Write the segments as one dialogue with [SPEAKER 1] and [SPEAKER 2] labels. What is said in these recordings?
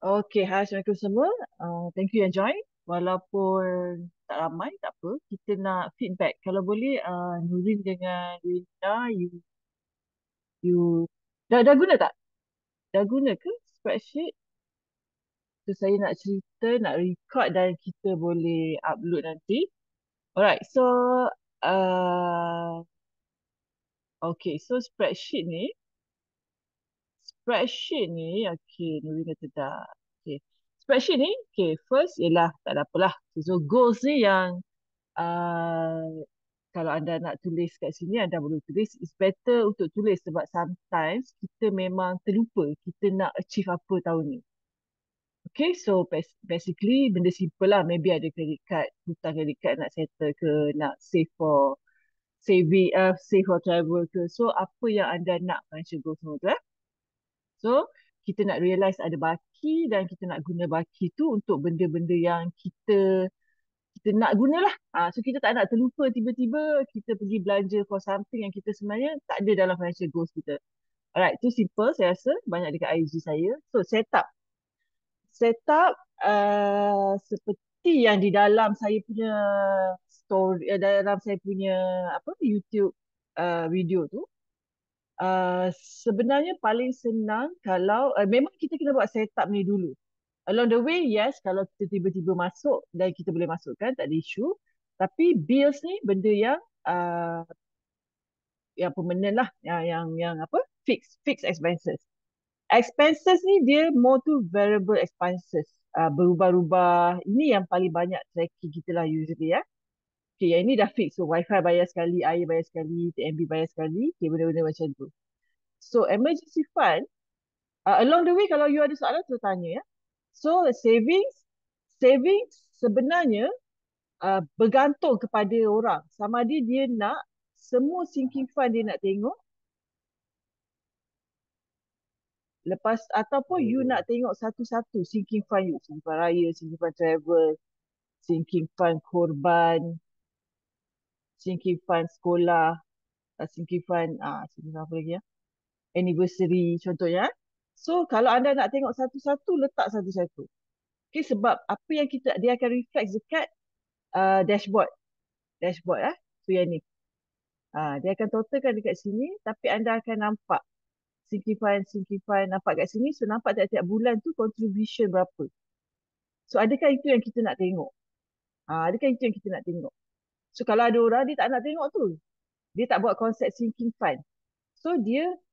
[SPEAKER 1] Okay, hai Assalamualaikum semua. Thank you yang join. Walaupun tak ramai, tak apa. Kita nak feedback. Kalau boleh, Nurin dengan Winda, you dah guna tak? Dah guna ke spreadsheet? So, saya nak cerita, nak record dan kita boleh upload nanti. Alright, so uh, okay, so spreadsheet ni, okay, Nurin kata dah. Okay, spreadsheet ni, okay, first ialah tak ada apalah. So, goals ni yang uh, kalau anda nak tulis kat sini, anda boleh tulis. It's better untuk tulis sebab sometimes kita memang terlupa kita nak achieve apa tahun ni. Okay, so basically benda simple lah. Maybe ada credit card, hutang credit card nak settle ke, nak save for saving, save for travel ke. So apa yang anda nak financial goals semua tu So kita nak realise ada baki dan kita nak guna baki tu untuk benda-benda yang kita nak gunalah. So kita tak nak terlupa tiba-tiba kita pergi belanja for something yang kita sebenarnya tak ada dalam financial goals kita. Alright, tu simple saya rasa banyak dekat IG saya. So setup seperti yang di dalam saya punya story, dalam saya punya apa YouTube video tu. Sebenarnya paling senang kalau memang kita kena buat setup ni dulu. Along the way, yes, kalau kita tiba-tiba masuk dan kita boleh masukkan, tak ada isu. Tapi bills ni benda uh, yang permanent lah, yang apa? Fixed expenses. Expenses ni dia more to variable expenses. Berubah-ubah. Ini yang paling banyak tracking kita lah usually ya. Okay, yang ini dah fix. So, wifi bayar sekali, air bayar sekali, TNB bayar sekali. Okay, benda-benda macam tu. So, emergency fund, along the way kalau you ada soalan, tu tanya ya. So, savings sebenarnya bergantung kepada orang. Sama ada dia nak semua sinking fund dia nak tengok lepas ataupun you nak tengok satu-satu sinking fund you, sinking fund raya, sinking fund travel, sinking fund korban, sinking fund sekolah, sinking fund apa lagi ya? Anniversary contohnya. So kalau anda nak tengok satu-satu, letak satu-satu. Okay, sebab apa yang dia akan reflect dekat dashboard. Dashboard So yang ni. Dia akan totalkan dekat sini tapi anda akan nampak sinking fund nampak kat sini. So nampak tiap-tiap bulan tu contribution berapa. So adakah itu yang kita nak tengok? Adakah itu yang kita nak tengok? So kalau ada orang dia tak nak tengok tu. Dia tak buat konsep sinking fund. So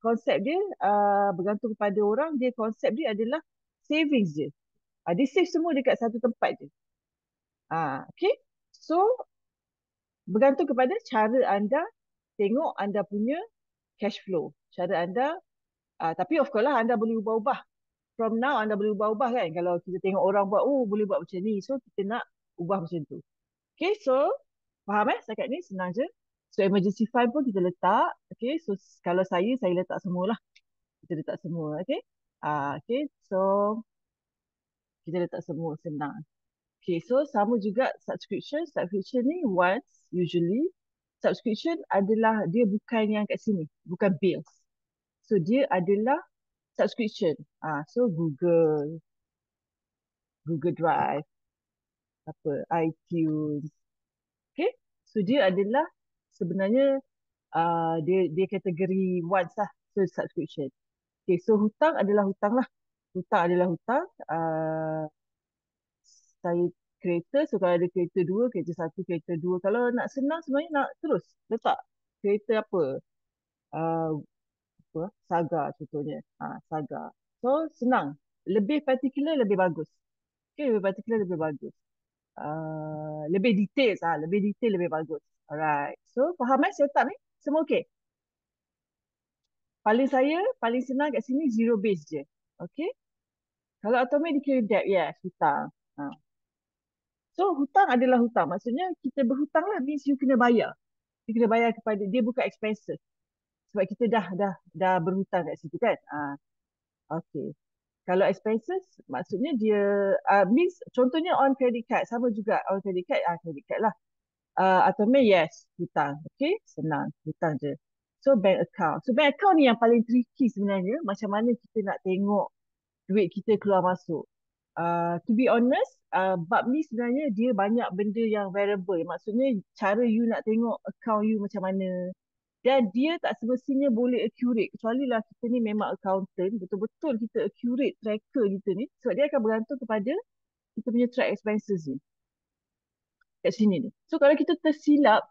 [SPEAKER 1] konsep dia bergantung kepada orang. Konsep dia adalah savings je. Dia save semua dekat satu tempat je. Okay. So bergantung kepada cara anda tengok anda punya cash flow. Cara anda, tapi of course lah anda boleh ubah-ubah. From now anda boleh ubah-ubah kan. Kalau kita tengok orang buat, oh boleh buat macam ni. So kita nak ubah macam tu. Okay, so faham setakat ni senang je. So emergency fund pun kita letak. Okay, so kalau saya letak semua lah. Kita letak semua, okay. Okay, so kita letak semua senang. Okay, so sama juga subscription. Subscription ni once usually. Subscription adalah dia bukan yang kat sini. Bukan bills. So dia adalah subscription. So Google Drive, apa, iTunes. Okay. So dia adalah sebenarnya dia kategori once lah. So subscription. Okay, so hutang adalah hutang lah. Hutang adalah hutang. Saya kereta, so kalau ada kereta dua, kereta satu, kereta dua. Kalau nak senang sebenarnya nak terus letak kereta apa? Uh, Saga contohnya. Saga. So senang. Lebih particular lebih bagus. Okay, lebih particular lebih bagus. Lebih details lebih detail lebih bagus. Alright. So faham setup ni? Semua okay? Paling senang kat sini zero base je. Okay? Kalau automate dikira debt, yes, hutang. So hutang adalah hutang. Maksudnya kita berhutang lah means you kena bayar. You kena bayar kepada dia, bukan expenses. Sebab kita dah berhutang kat situ kan. Okay. Kalau expenses maksudnya dia means contohnya on credit card sama juga on credit card lah. Automate yes, hutang. Okay, senang, hutang je. So bank account. So bank account ni yang paling tricky sebenarnya. Macam mana kita nak tengok duit kita keluar masuk. To be honest, bab ni sebenarnya dia banyak benda yang variable. Maksudnya cara you nak tengok account you macam mana. Dan dia tak semestinya boleh accurate. Kecuali lah kita ni memang accountant, betul-betul kita accurate tracker kita ni. Sebab dia akan bergantung kepada kita punya track expenses ni. Kat sini ni. So kalau kita tersilap,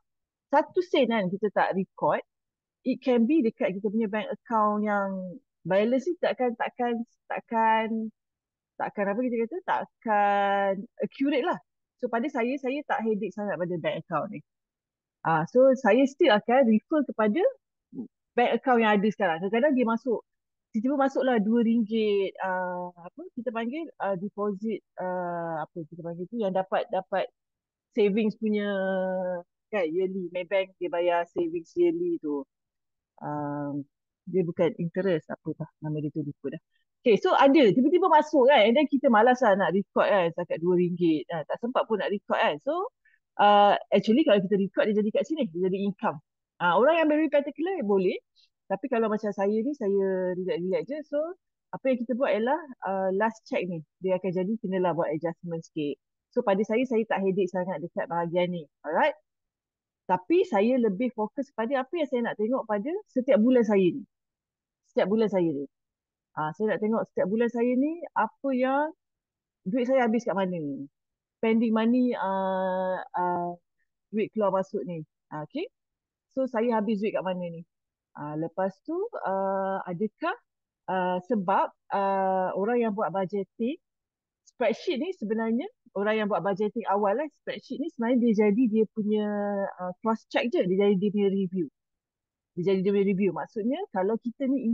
[SPEAKER 1] satu sen kan kita tak record, it can be dekat kita punya bank account yang balance ni takkan takkan apa kita kata takkan accurate lah. So pada saya tak headache sangat pada bank account ni. So saya still akan refer kepada bank account yang ada sekarang. Kadang-kadang dia masuk, tiba-tiba masuklah RM2, apa kita panggil deposit, apa kita panggil tu yang dapat dapat savings punya kan yearly. Maybank dia bayar savings yearly tu. um, dia bukan interest apa dah nama dia tu lupa dah. Okay, so ada tiba-tiba masuk kan, and then kita malas lah nak record kan setakat RM2, tak sempat pun nak record kan. So actually kalau kita record dia jadi kat sini, dia jadi income. Orang yang very particular boleh, tapi kalau macam saya ni, saya relax-relax je. So apa yang kita buat ialah last check ni dia akan jadi kenalah buat adjustment sikit. So pada saya tak headache sangat dekat bahagian ni. Alright. Tapi saya lebih fokus pada apa yang saya nak tengok pada setiap bulan saya ni. Setiap bulan saya ni. Saya nak tengok setiap bulan saya ni, apa yang duit saya habis kat mana. Spending money, duit keluar masuk ni. Okay. So saya habis duit kat mana ni. Lepas tu, adakah sebab orang yang buat budgeting, spreadsheet ni sebenarnya, orang yang buat budgeting awal lah, spreadsheet ni sebenarnya dia jadi dia punya cross check je, dia jadi dia punya review. Dia jadi dia punya review. Maksudnya kalau kita ni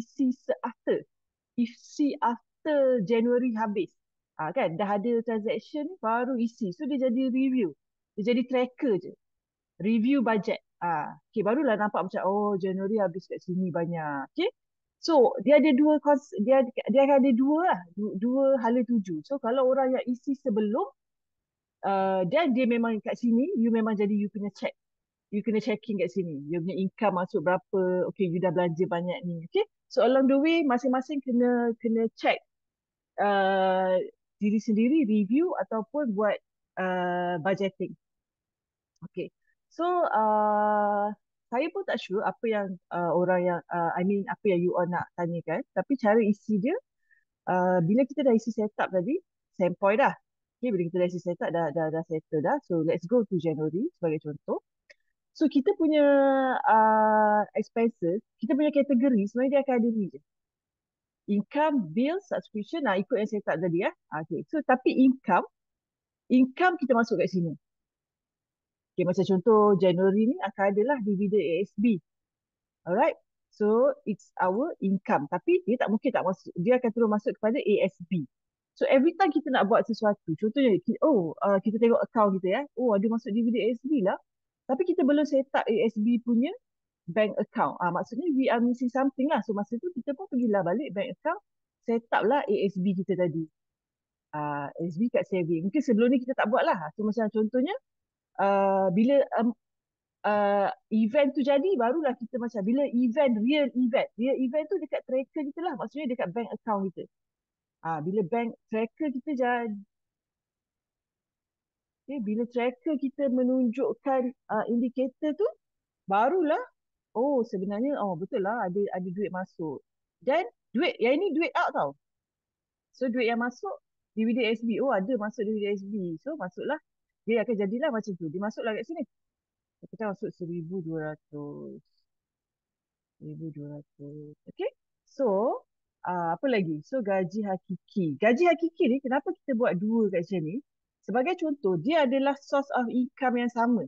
[SPEAKER 1] isi after January habis. Kan dah ada transaction baru isi. So dia jadi review. Dia jadi tracker je. Review budget. Okay, barulah nampak macam oh January habis kat sini banyak. Okay. So dia ada dia akan ada dua lah, dua hala tuju. So kalau orang yang isi sebelum dan dia memang kat sini, you memang jadi you punya check. You kena checking kat sini. You punya income masuk berapa. Okay, you dah belanja banyak ni. Okay. So along the way, masing-masing kena check diri sendiri, review ataupun buat budgeting. Okay. So saya pun tak sure apa yang orang yang apa yang you all nak tanyakan. Tapi cara isi dia, bila kita dah isi setup tadi, sampai dah. Okay, bila kita dah isi setup, dah settle dah. So let's go to January sebagai contoh. So kita punya expenses, kita punya kategori sebenarnya dia akan ada ni je. Income, bill, subscription, ikut yang setup tadi ya. Okay. So tapi income kita masuk kat sini. Okay, macam contoh January ni akan adalah dividen ASB. Alright. So it's our income. Tapi dia tak mungkin tak masuk. Dia akan terus masuk kepada ASB. So every time kita nak buat sesuatu, contohnya kita tengok account kita ya. Oh ada masuk dividen ASB lah. Tapi kita belum set up ASB punya bank account. Maksudnya we are missing something lah. So masa tu kita pun pergilah balik bank account, set up lah ASB kita tadi. ASB kat saving. Mungkin sebelum ni kita tak buat lah. So macam contohnya, bila event tu jadi, barulah kita macam bila real event tu dekat tracker kita lah. Maksudnya dekat bank account kita. Bila bank tracker kita jadi, bila tracker kita menunjukkan indikator tu, barulah sebenarnya betul lah ada duit masuk. Dan duit yang ini duit out tau. So duit yang masuk dividen SB, ada masuk dividen SB. So masuklah, dia akan jadilah macam tu. Dia masuklah kat sini. Kita masuk 1,200. 1,200. Okay. So apa lagi? So gaji hakiki. Gaji hakiki ni kenapa kita buat dua kat sini? Sebagai contoh, dia adalah source of income yang sama.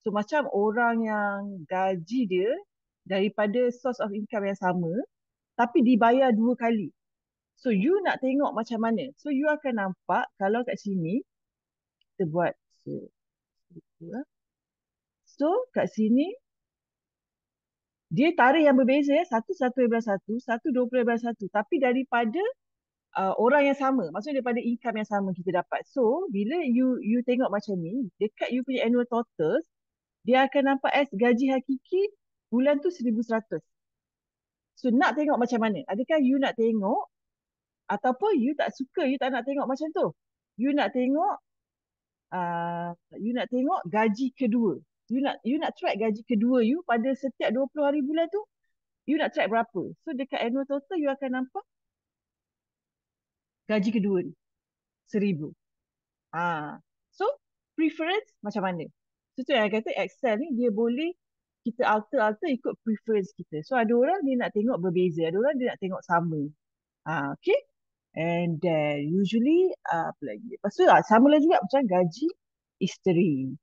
[SPEAKER 1] So macam orang yang gaji dia daripada source of income yang sama, tapi dibayar dua kali. So you nak tengok macam mana? So you akan nampak kalau kat sini, kita buat so kat sini, dia tarikh yang berbeza ya, 1/1/1, 1/20/1. Tapi daripada orang yang sama, maksudnya daripada income yang sama kita dapat. So bila you tengok macam ni, dekat you punya annual total, dia akan nampak as gaji hakiki bulan tu 1,100. So nak tengok macam mana? Adakah you nak tengok ataupun you tak suka, you tak nak tengok macam tu? you nak tengok gaji kedua. You nak track gaji kedua you pada setiap 20 hari bulan tu, you nak track berapa. So dekat annual total you akan nampak gaji kedua ni 1,000. So preference macam mana? So tu yang kata Excel ni dia boleh kita alter ikut preference kita. So ada orang dia nak tengok berbeza, ada orang dia nak tengok sama. Okay. And then usually apa lagi? Lepas tu sama lah juga macam gaji isteri.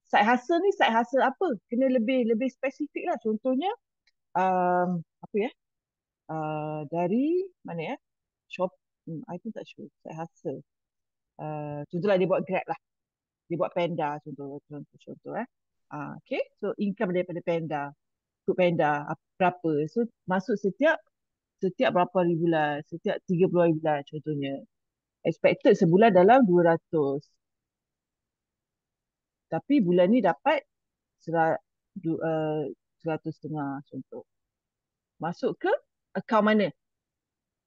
[SPEAKER 1] Side hustle ni side hustle apa? Kena lebih spesifik lah. Contohnya apa ya? Dari mana ya? Shop. I pun tak sure. Side hustle. Contohlah dia buat Grab lah. Dia buat Panda contoh. Okay. So income daripada Panda. Ikut Panda berapa. So masuk setiap berapa hari bulan. Setiap 30 hari bulan contohnya. Expected sebulan dalam 200. Tapi bulan ni dapat 100 setengah contoh. Masuk ke akaun mana?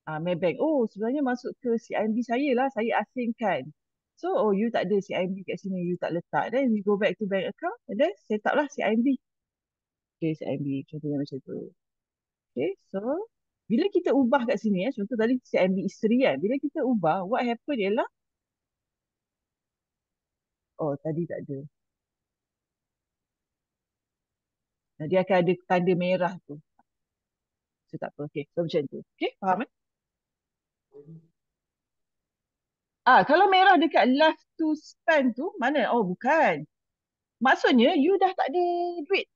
[SPEAKER 1] Maybank. Oh, sebenarnya masuk ke CIMB saya lah. Saya asingkan. So, you tak ada CIMB kat sini. You tak letak. Then, you go back to bank account. And then, set up lah CIMB. Okay, CIMB. Contohnya macam tu. Okay, so, bila kita ubah kat sini, contoh tadi CIMB isteri kan. Bila kita ubah, what happen ialah, tadi tak ada. Dia akan ada tanda merah tu. So, tak apa. Okay, so macam tu. Okay, faham eh? Kalau merah dekat last to spend tu, mana? Oh, bukan. Maksudnya, you dah tak ada duit.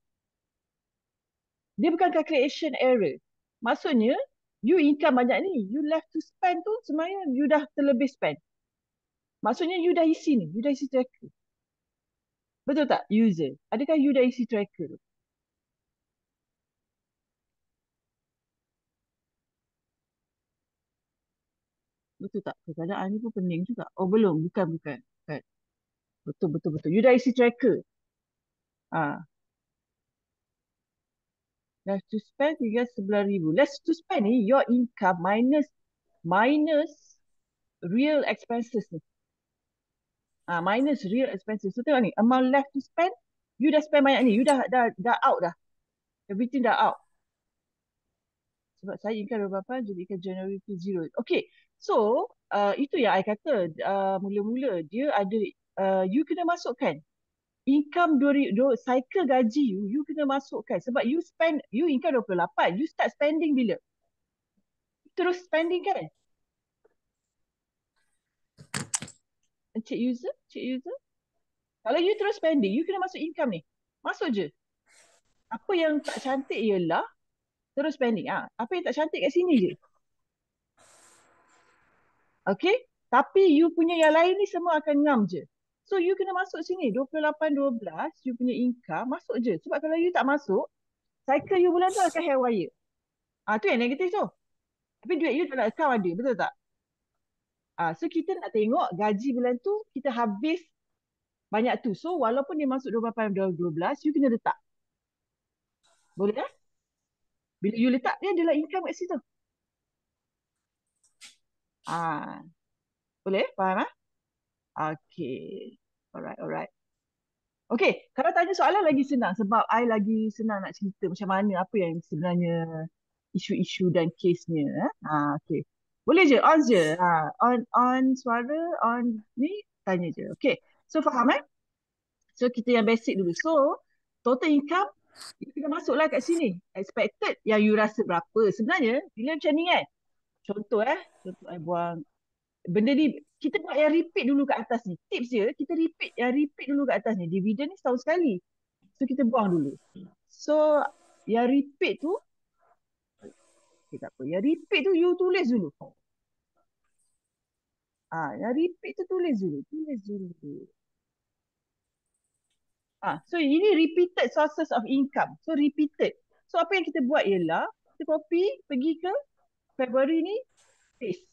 [SPEAKER 1] Dia bukan calculation error. Maksudnya, you income banyak ni. You left to spend tu, sebenarnya you dah terlebih spend. Maksudnya, you dah isi ni. You dah isi tracker. Betul tak, user? Adakah you dah isi tracker tu? Betul tak? Keadaan ni pun pening juga. Oh, belum. Bukan. Bukan. Betul. You dah isi tracker. Ah, left to spend tinggal 11,000. Left to spend ni, your income minus real expenses ni. Minus real expenses. So tengok ni, amount left to spend, you dah spend banyak ni. You dah out dah. Everything dah out. Sebab saya income berapa, jadi ikan January to zero. Okay. So, itu yang I kata, mula-mula dia ada, you kena masukkan. Income cycle gaji you kena masukkan. Sebab you income 28. You start spending bila? Terus spending kan? Cik user? Kalau you terus spending, you kena masuk income ni. Masuk je. Apa yang tak cantik ialah terus spending. Apa yang tak cantik kat sini je. Okay? Tapi you punya yang lain ni semua akan ngam je. So you kena masuk sini. 28-12 you punya income masuk je. Sebab kalau you tak masuk, cycle you bulan tu akan haywire. Tu yang negatif tu. Tapi duit you dalam account ada. Betul tak? So kita nak tengok gaji bulan tu kita habis banyak tu. So walaupun dia masuk 28-12, you kena letak. Boleh tak? Bila you letak, dia adalah income kat situ. Boleh? Faham? Okay. Alright. Okay, kalau tanya soalan lagi senang sebab I lagi senang nak cerita macam mana apa yang sebenarnya isu-isu dan kesnya. Okay. Boleh je, on je. On suara, on ni, tanya je. Okay. So, faham So, kita yang basic dulu. So, total income, kita masuklah kat sini. Expected yang you rasa berapa. Sebenarnya, bila macam ni kan, contoh I buang benda ni, kita buat yang repeat dulu kat atas ni. Tips dia, kita repeat dulu kat atas ni. Dividen ni setahun sekali. So, kita buang dulu. So, yang repeat tu, tak apa. Yang repeat tu, you tulis dulu. Yang repeat tu tulis dulu. So, ini repeated sources of income. So, repeated. So, apa yang kita buat ialah, kita copy, pergi ke February ni, paste.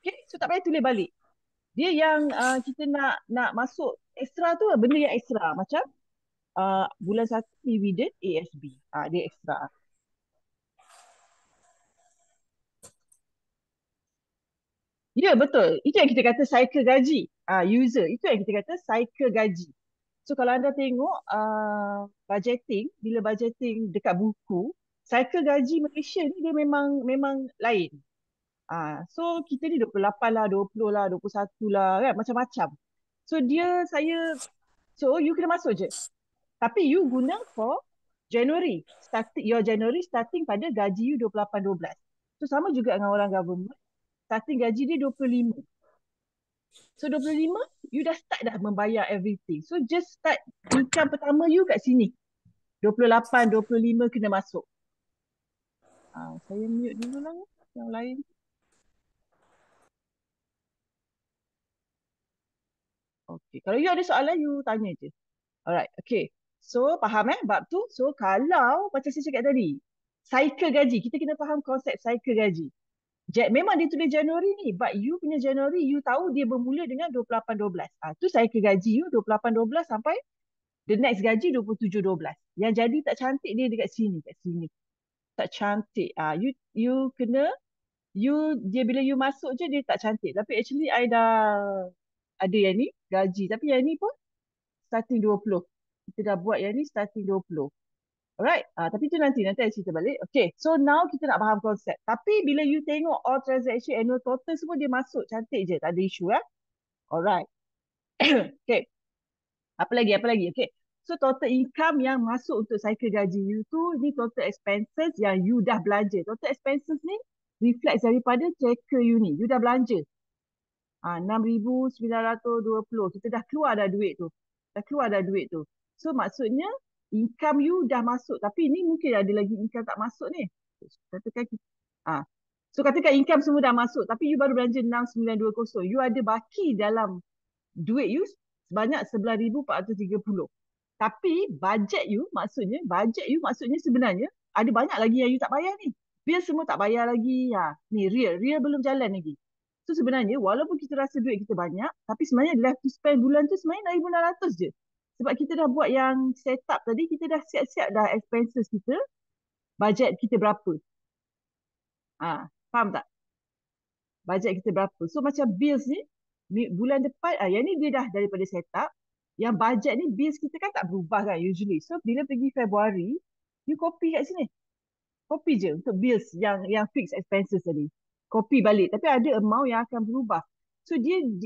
[SPEAKER 1] Okay, so tak payah tulis balik. Dia yang kita nak masuk extra tu, benda yang extra. Macam bulan 1 dividen ASB. Dia extra. Ya, betul. Itu yang kita kata cycle gaji. User. Itu yang kita kata cycle gaji. So kalau anda tengok budgeting, bila budgeting dekat buku, cycle gaji Malaysia ni dia memang memang lain. So kita ni 28 lah, 20 lah, 21 lah kan, macam-macam. So so you kena masuk je. Tapi you guna for January. Your January starting pada gaji you 28, 12. So sama juga dengan orang government, starting gaji dia 25. So 25, you dah start dah membayar everything. So just start income pertama you kat sini. 28, 25 kena masuk. Saya mute dulu lah yang lain. Okay. Kalau you ada soalan, you tanya je. Alright, okay. So faham bab tu? So kalau macam saya cakap tadi, cycle gaji, kita kena faham konsep cycle gaji. Memang dia tulis Januari ni, but you punya Januari, you tahu dia bermula dengan 28, 12. Tu cycle gaji you 28, 12 sampai the next gaji 27, 12. Yang jadi tak cantik dia dekat sini, kat sini. Tak cantik. You kena, dia bila you masuk je dia tak cantik. Tapi actually I dah ada yang ni, gaji. Tapi yang ni pun starting 20. Kita dah buat yang ni starting 20. Alright, tapi tu nanti I cerita balik. Okay, so now kita nak faham konsep. Tapi bila you tengok all transaction annual total semua dia masuk cantik je, tak ada isu Alright. Okay, apa lagi? Okay, so total income yang masuk untuk cycle gaji you tu, ni total expenses yang you dah belanja. Total expenses ni reflect daripada tracker you ni. You dah belanja. 6,920. Kita dah keluar dah duit tu. So maksudnya income you dah masuk. Tapi ni mungkin ada lagi income tak masuk ni. Katakan ah. So katakan income semua dah masuk. Tapi you baru belanja 6,920. You ada baki dalam duit you sebanyak 11,430. Tapi budget you maksudnya sebenarnya ada banyak lagi yang you tak bayar ni. Bil semua tak bayar lagi. Ni real belum jalan lagi. So sebenarnya walaupun kita rasa duit kita banyak, tapi sebenarnya left to spend bulan tu sebenarnya 1,600 je. Sebab kita dah buat yang set up tadi, kita dah siap-siap dah expenses kita, budget kita berapa. Faham tak? Budget kita berapa. So macam bills ni, bulan depan, yang ni dia dah daripada set up. Yang budget ni, bills kita kan tak berubah kan usually. So bila pergi Februari, you copy kat sini. Copy je untuk bills yang fixed expenses tadi. Copy balik. Tapi ada amount yang akan berubah. So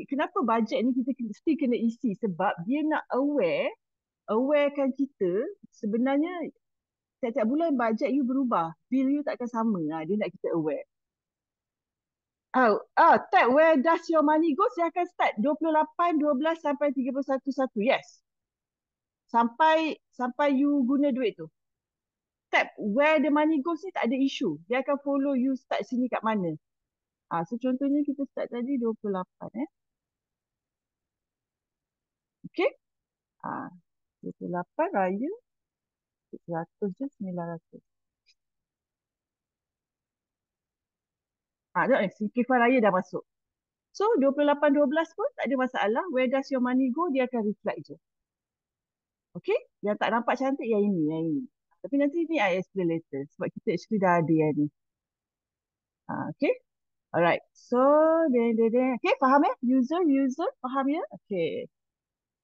[SPEAKER 1] kenapa budget ni kita mesti kena isi? Sebab dia nak awarekan kita sebenarnya setiap bulan budget you berubah. Bill you takkan sama. Dia nak kita aware. Tab where does your money go? Saya akan start 28, 12 sampai 31, 1. Yes. Sampai you guna duit tu. Tab where the money goes ni tak ada isu. Dia akan follow you start sini kat mana. So contohnya kita start tadi 28 Okay. 28 raya 100 je 900. Tengok ni, simplify raya dah masuk. So 28, 12 pun tak ada masalah. Where does your money go? Dia akan reflect je. Okay. Yang tak nampak cantik yang ini. Tapi nanti ni I explain later. Sebab kita actually dah ada yang ni. Okay. Alright. So, okay, faham User, faham ya? Okay.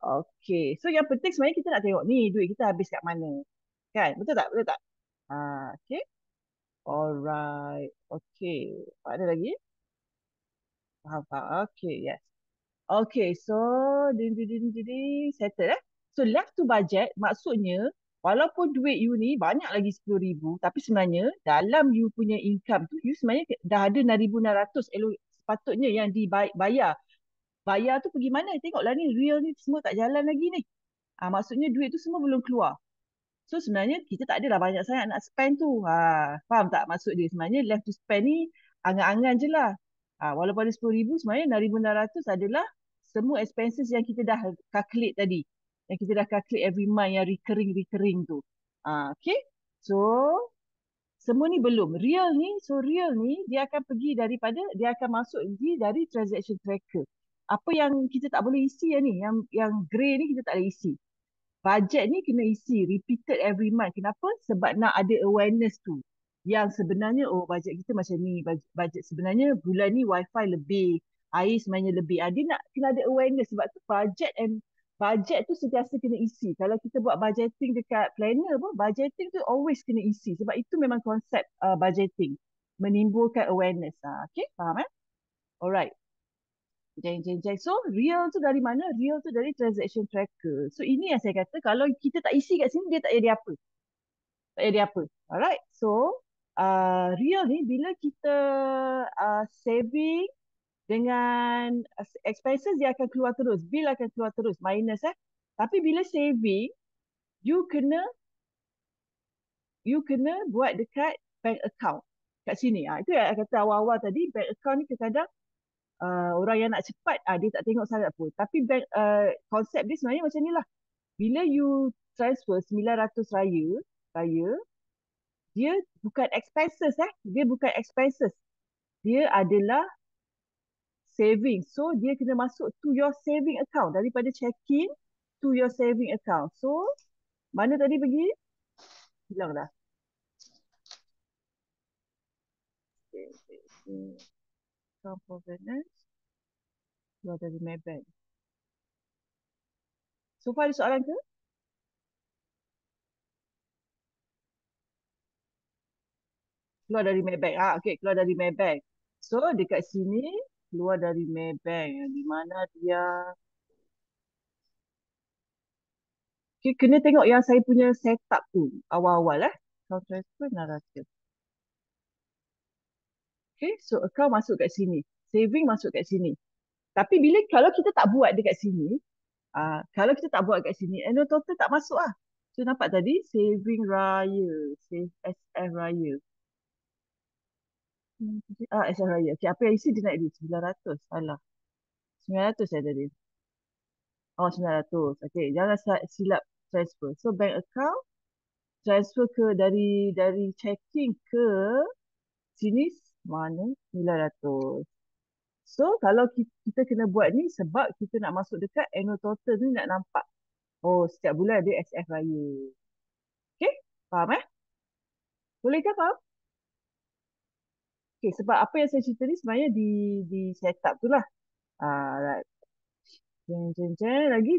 [SPEAKER 1] Okay. So, yang penting sebenarnya kita nak tengok ni, duit kita habis kat mana. Kan? Betul tak? Okay. Alright. Okay. Ada lagi? Faham. Okay, yes. Okay, so, settle So, left to budget, maksudnya, walaupun duit you ni banyak lagi 10,000, tapi sebenarnya, dalam you punya income tu, you sebenarnya dah ada 6,600 sepatutnya yang dibayar. Bayar tu pergi mana? Tengoklah ni, real ni semua tak jalan lagi ni. Maksudnya duit tu semua belum keluar. So sebenarnya kita tak adalah banyak sangat nak spend tu. Faham tak maksud dia? Sebenarnya left to spend ni angan-angan je lah. Walaupun ada 10,000, sebenarnya 6,600 adalah semua expenses yang kita dah calculate tadi. Yang kita dah calculate every month yang recurring tu. Okay. So semua ni belum. Real ni dia akan pergi dia akan masuk dari transaction tracker. Apa yang kita tak boleh isi ni, yang grey ni kita tak boleh isi. Budget ni kena isi repeated every month. Kenapa? Sebab nak ada awareness tu. Yang sebenarnya, budget kita macam ni. Budget sebenarnya bulan ni wifi lebih. air sebenarnya lebih. Dia nak kena ada awareness sebab tu budget tu sentiasa kena isi. Kalau kita buat budgeting dekat planner pun, budgeting tu always kena isi sebab itu memang konsep budgeting, menimbulkan awareness. Okay, faham eh? Alright. Jeng, jeng, jeng. So, real tu dari mana? Real tu dari transaction tracker. So, ini yang saya kata, kalau kita tak isi kat sini, dia tak jadi apa. Tak jadi apa. Alright. So, real ni, bila kita saving dengan expenses, dia akan keluar terus. Bill akan keluar terus. Minus Tapi bila saving, you kena you kena buat dekat bank account. Kat sini. Itu yang saya kata awal-awal tadi, bank account ni kadang-kadang orang yang nak cepat dia tak tengok sangat pun, tapi konsep dia sebenarnya macam ni lah. Bila you transfer 900 raya dia bukan expenses dia bukan expenses, dia adalah saving. So dia kena masuk to your saving account, daripada check-in to your saving account. So mana tadi pergi, hilang dah. Okay, okay, okay. Account for balance, keluar dari Maybank. So far ada soalan ke? Keluar dari Maybank. Okay, keluar dari Maybank. So, dekat sini, keluar dari Maybank. Di mana dia... Okay, kena tengok yang saya punya setup tu. Awal-awal Account transfer 600. Okay, so account masuk kat sini. Saving masuk kat sini. Tapi kalau kita tak buat dekat sini, kalau kita tak buat kat sini, annual total tak masuk lah. So, nampak tadi, saving raya. Save SF raya. SF raya. Okay, apa yang isi dia naik dulu? 900. Alah. 900 saya tadi. Oh, 900. Okay, jangan silap transfer. So, bank account, transfer ke dari checking ke sini, mana? 900. So, kalau kita kena buat ni sebab kita nak masuk dekat annual total ni nak nampak. Oh, setiap bulan ada SF raya. Okay, faham Boleh ke faham? Okay, sebab apa yang saya cerita ni sebenarnya di setup tu lah. Right. Jeng, jeng, jeng. Lagi.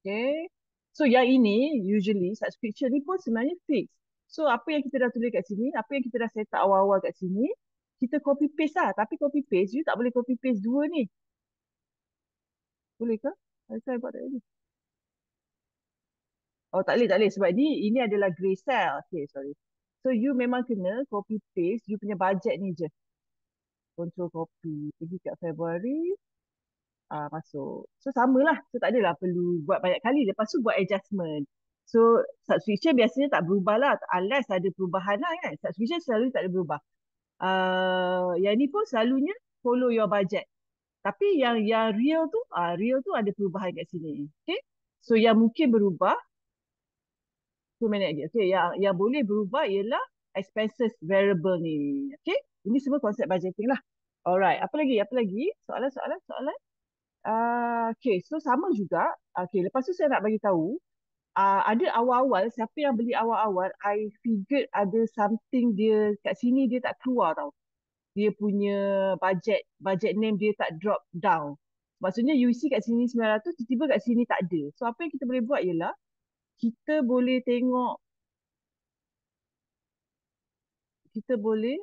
[SPEAKER 1] Okay. So yang ini usually subscription ni pun sebenarnya fix. So apa yang kita dah tulis kat sini, apa yang kita dah set up awal-awal kat sini, kita copy paste lah. Tapi copy paste, you tak boleh copy paste dua ni. Boleh ke? Saya buat tak ni. Oh tak boleh sebab ini adalah grey cell. Okay, sorry. So you memang kena copy paste you punya budget ni je. Control copy. Pergi kat February. Masuk. So samalah. So tak adalah perlu buat banyak kali. Lepas tu buat adjustment. So subscription biasanya tak berubah lah. Unless ada perubahan lah kan. Subscription selalu tak ada berubah. Yang ni pun selalunya follow your budget. Tapi yang real tu ada perubahan kat sini. Okay. So yang mungkin berubah. 2 minit lagi. Okay. Yang boleh berubah ialah expenses variable ni. Okay. Ini semua konsep budgeting lah. Alright. Apa lagi? Soalan? Okay, so sama juga. Okay, lepas tu saya nak bagi tahu, ada awal-awal, siapa yang beli awal-awal, I figured ada something dia kat sini dia tak keluar tau. Dia punya budget name dia tak drop down. Maksudnya you isi kat sini 900, tiba-tiba kat sini tak ada. So apa yang kita boleh buat ialah, kita boleh tengok, kita boleh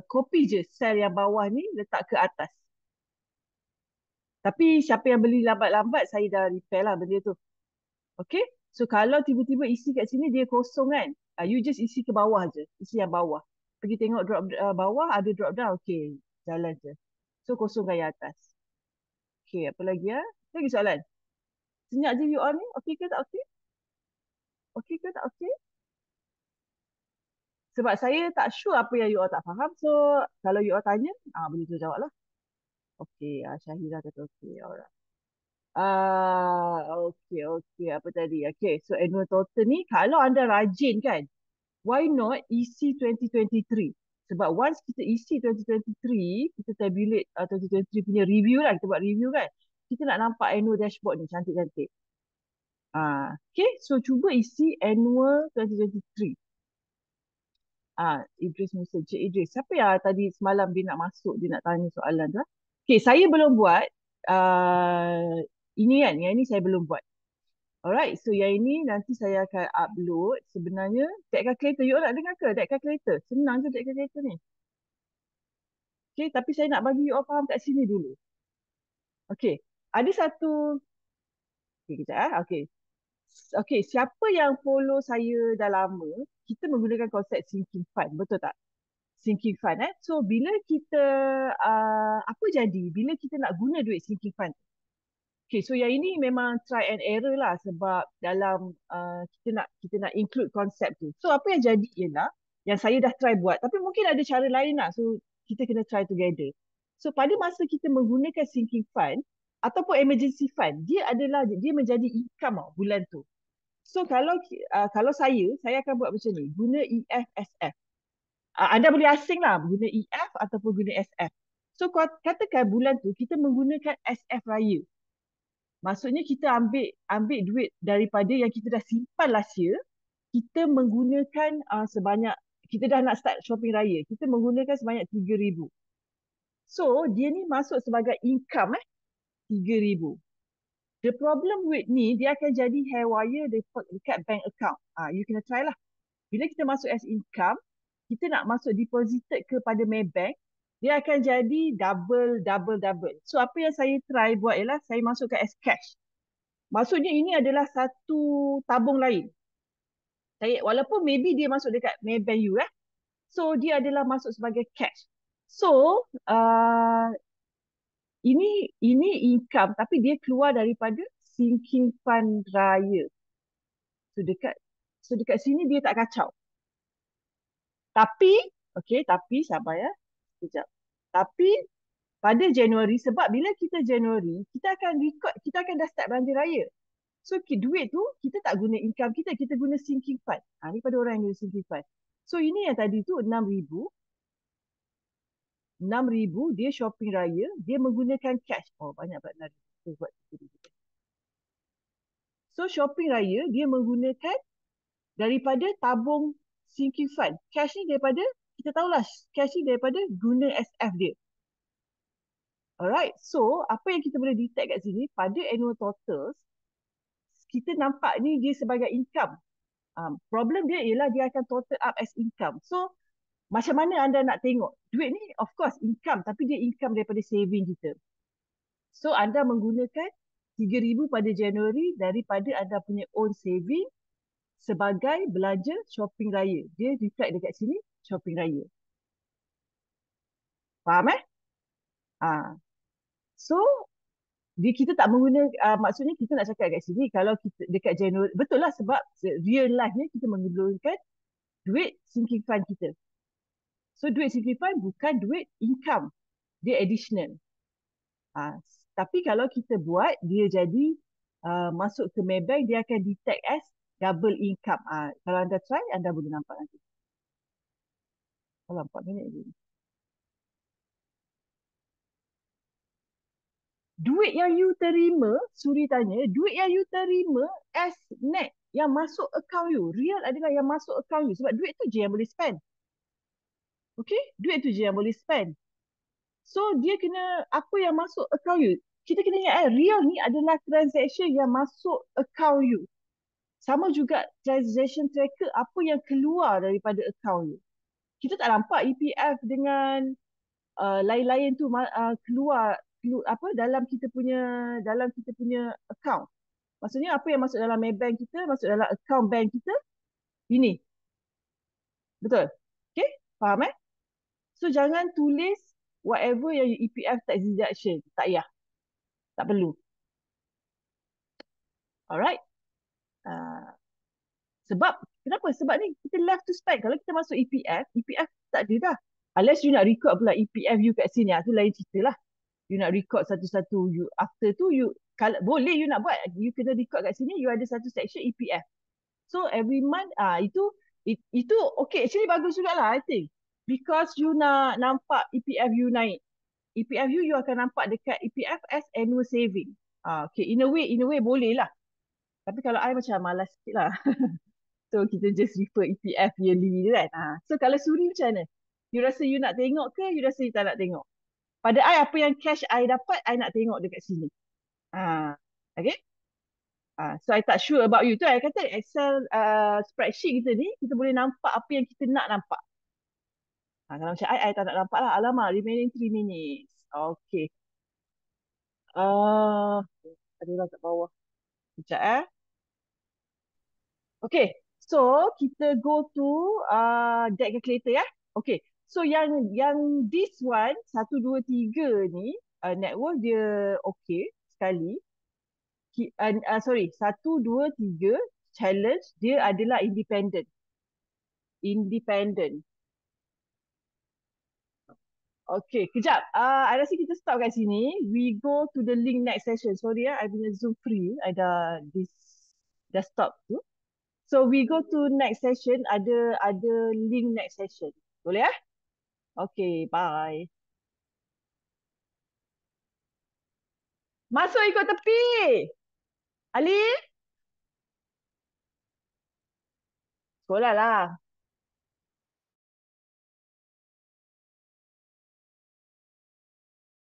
[SPEAKER 1] copy je sel yang bawah ni letak ke atas. Tapi siapa yang beli lambat-lambat, saya dah repair lah benda tu. Okay. So kalau tiba-tiba isi kat sini dia kosong kan. You just isi ke bawah je. Isi yang bawah. Pergi tengok drop bawah ada drop down. Okay. Jalan je. So kosongkan yang atas. Okay. Apa lagi Lagi soalan? Senyap je you all ni. Okay ke tak okay? Okay ke tak okay? Sebab saya tak sure apa yang you all tak faham. So kalau you all tanya, boleh tu jawab lah. Okay. Syahira kata okay. Alright. Okay. Apa tadi? Okay. So annual total ni kalau anda rajin kan, why not isi 2023? Sebab once kita isi 2023, kita tabulate 2023 punya review lah, kita buat review kan. Kita nak nampak annual dashboard ni cantik-cantik. Okay, so cuba isi annual 2023. Idris Musa, Cik Idris. Siapa yang tadi semalam dia nak masuk, dia nak tanya soalan tu? Okay, saya belum buat. Uh, ini kan, yang ini saya belum buat. Alright, so yang ini nanti saya akan upload. Sebenarnya, deck calculator, you nak dengar ke deck calculator? Senang je deck calculator ni. Okay, tapi saya nak bagi you all faham kat sini dulu. Okay, ada satu. Okay, kejap Okay. Okay, siapa yang follow saya dah lama, kita menggunakan konsep sinking fund, betul tak? Sinking fund So bila kita apa jadi bila kita nak guna duit sinking fund? Okay, so yang ini memang try and error lah sebab dalam kita nak include konsep tu. So apa yang jadi ialah yang saya dah try buat tapi mungkin ada cara lain lah. So kita kena try together. So pada masa kita menggunakan sinking fund ataupun emergency fund, dia menjadi income bulan tu. So kalau saya akan buat macam ni, guna EFSF. Anda boleh asing lah guna EF ataupun guna SF. So katakan bulan tu kita menggunakan SF raya. Maksudnya kita ambil duit daripada yang kita dah simpan last year, kita menggunakan sebanyak, kita dah nak start shopping raya, kita menggunakan sebanyak 3,000. So dia ni masuk sebagai income 3,000. The problem with ni, dia akan jadi haywire dekat bank account. You kena try lah. Bila kita masuk as income, kita nak masuk deposited kepada Maybank, dia akan jadi double. So apa yang saya try buat ialah saya masukkan as cash. Maksudnya ini adalah satu tabung lain. Walaupun maybe dia masuk dekat Maybank you So dia adalah masuk sebagai cash. So ini income tapi dia keluar daripada sinking fund raya. So dekat sini dia tak kacau. Tapi sabar sekejap. Tapi pada Januari, sebab bila kita Januari, kita akan dah start belanja raya. So duit tu kita tak guna income kita guna sinking fund. Ni pada orang yang guna sinking fund. So ini yang tadi tu 6,000. 6,000 dia shopping raya, dia menggunakan cash. Banyak banget. So shopping raya dia menggunakan daripada tabung sinking fund. Cash ni daripada, kita tahulah cash ni daripada guna SF dia. Alright, so apa yang kita boleh detect kat sini, pada annual totals, kita nampak ni dia sebagai income. Problem dia ialah dia akan total up as income. So, macam mana anda nak tengok? Duit ni of course income, tapi dia income daripada saving kita. So, anda menggunakan 3,000 pada Januari daripada anda punya own saving sebagai belanja shopping raya. Dia reflect dekat sini, shopping raya. Faham So, kita tak maksudnya kita nak cakap kat sini, kalau kita dekat Januari, betul lah sebab real life ni kita menggunakan duit sinking fund kita. So, duit sinking fund bukan duit income. Dia additional. Tapi kalau kita buat, dia jadi masuk ke Maybank, dia akan detect as double income. Kalau anda try, anda boleh nampak nanti. Kalau 4 minit je. Duit yang you terima, Suri tanya, duit yang you terima as net yang masuk account you. Real adalah yang masuk account you. Sebab duit tu je yang boleh spend. Okay? Duit tu je yang boleh spend. So, dia kena, apa yang masuk account you? Kita kena ingat, real ni adalah transaction yang masuk account you. Sama juga transaction tracker, apa yang keluar daripada account you. Kita tak nampak EPF dengan lain-lain tu keluar dalam kita punya account. Maksudnya apa yang masuk dalam Maybank kita, masuk dalam account bank kita, ini. Betul? Okay? Faham So jangan tulis whatever yang EPF tax deduction. Tak payah. Tak perlu. Alright? Kenapa? Sebab ni kita left to spend. Kalau kita masuk EPF tak ada dah. Unless you nak record pula EPF you kat sini, tu lain cerita lah. You nak record satu-satu, after tu kalau boleh you nak buat, you kena record kat sini, you ada satu section EPF. So every month, itu okay, actually bagus jugalah I think. Because you nak nampak EPF you naik. EPF you akan nampak dekat EPF as annual saving. Okay, in a way boleh lah. Tapi kalau I macam malas sikit lah. So kita just refer EPF yearly je kan. So kalau suri macam mana? You rasa you nak tengok ke? You rasa you tak nak tengok? Pada I apa yang cash I dapat, I nak tengok dekat sini. Ah, okay? So I tak sure about you tu. I kata Excel spreadsheet kita ni, kita boleh nampak apa yang kita nak nampak. Kalau macam I tak nak nampak lah. Alamak, remaining 3 minutes. Okay. Uh, ada orang kat bawah. Sekejap Okay. So kita go to debt calculator ya. Okay. So yang this one 1 2 3 ni net worth dia okay sekali. Sorry 1 2 3 challenge dia adalah independent. Independent. Okay, kejap. I rasa kita stop kat sini. We go to the link next session. Sorry I punya Zoom free. I dah stop tu. So we go to next session. Ada link next session. Boleh ya? Okay, bye. Masuk ikut tepi. Ali, sekolah lah.